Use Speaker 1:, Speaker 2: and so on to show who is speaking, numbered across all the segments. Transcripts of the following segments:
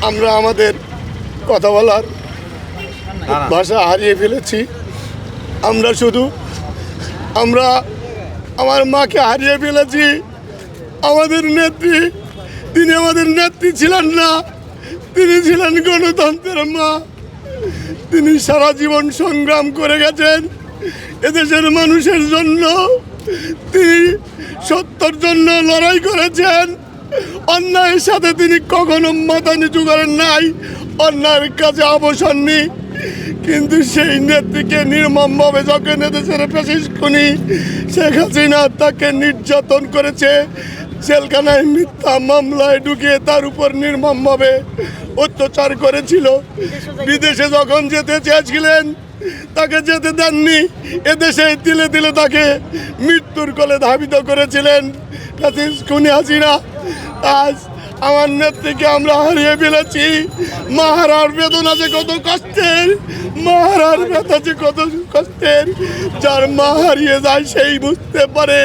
Speaker 1: আমরা আমাদের কথা বলার ভাষা হারিয়ে ফেলেছি। আমরা আমার মাকে হারিয়ে ফেলেছি। আমাদের নেত্রী, তিনি আমাদের নেত্রী ছিলেন না, তিনি ছিলেন গণতন্ত্রের মা। তিনি সারা জীবন সংগ্রাম করে গেছেন এদেশের মানুষের জন্য। তিনি সত্যের জন্য লড়াই করেছেন। অন্যায়ের সাথে তিনি কখনো মাথা নিচু করেন নাই, অন্যায়ের কাছে অবসরনি। কিন্তু সেই নেত্রীকে নির্মমভাবে যখন এদেশের ফ্যাসিস্ট খুনি শেখ হাসিনা তাকে নির্যাতন করেছে, জেলখানায় মিথ্যা মামলায় ঢুকিয়ে তার উপর নির্মমভাবে অত্যাচার করেছিল। বিদেশে যখন যেতে চেয়েছিলেন তাকে যেতে দেননি, এদেশে তিলে তিলে তাকে মৃত্যুর কোলে ধাবিত করেছিলেন ফ্যাসিস্ট খুনি হাসিনা। আজ আমার নেত্রীকে আমরা হারিয়ে ফেলেছি। মাহারার বেদনা যে কত কষ্টের, মাহারার ব্যথা যে কত কষ্টের, যার মা হারিয়ে যায় সেই বুঝতে পারে।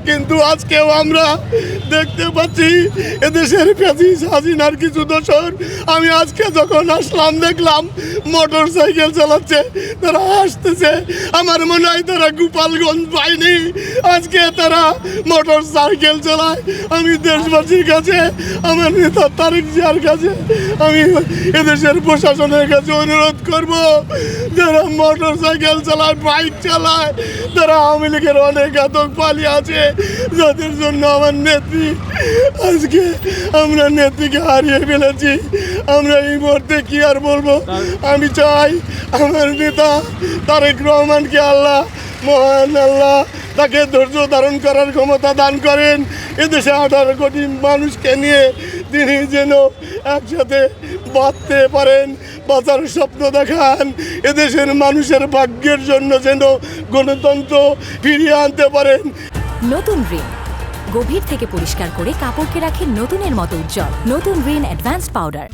Speaker 1: কিন্তু আজকেও আমরা দেখতে পাচ্ছি এদেশের ফ্যাসিস্ট হাসিনার কিছু দোসর। আমি আজকে যখন আসলাম দেখলাম মোটর সাইকেল চালাচ্ছে, তারা আসতেছে। আমার মনে হয় তারা গোপালগঞ্জ পায়নি, আজকে তারা মোটর সাইকেল চালায়। আমি দেশবাসীর কাছে, আমার নেতা তারেক জিয়ার কাছে, আমি এদেশের প্রশাসনের কাছে অনুরোধ করব, যারা মোটর সাইকেল চালায়, বাইক চালায়, তারা আওয়ামী লীগের অনেক আতঙ্ক পালিয়ে আছে, যাদের জন্য আমার নেত্রী আজকে আমরা নেত্রীকে হারিয়ে ফেলেছি। আমরা এই মুহূর্তে কি আর বলবো। আমি চাই আমার নেতা তারেক রহমানকে আল্লাহ, মহান আল্লাহ তাকে ধৈর্য ধারণ করার ক্ষমতা দান করেন। এদেশে 18 কোটি মানুষকে নিয়ে তিনি যেন একসাথে বাঁচতে পারেন, বাঁচার স্বপ্ন দেখান। এদেশের মানুষের ভাগ্যের জন্য যেন গণতন্ত্র ফিরিয়ে আনতে পারেন।
Speaker 2: নতুন রিন গভীর থেকে পরিষ্কার করে কাপড়কে রাখে নতুনের মতো উজ্জ্বল। নতুন রিন অ্যাডভান্স পাউডার।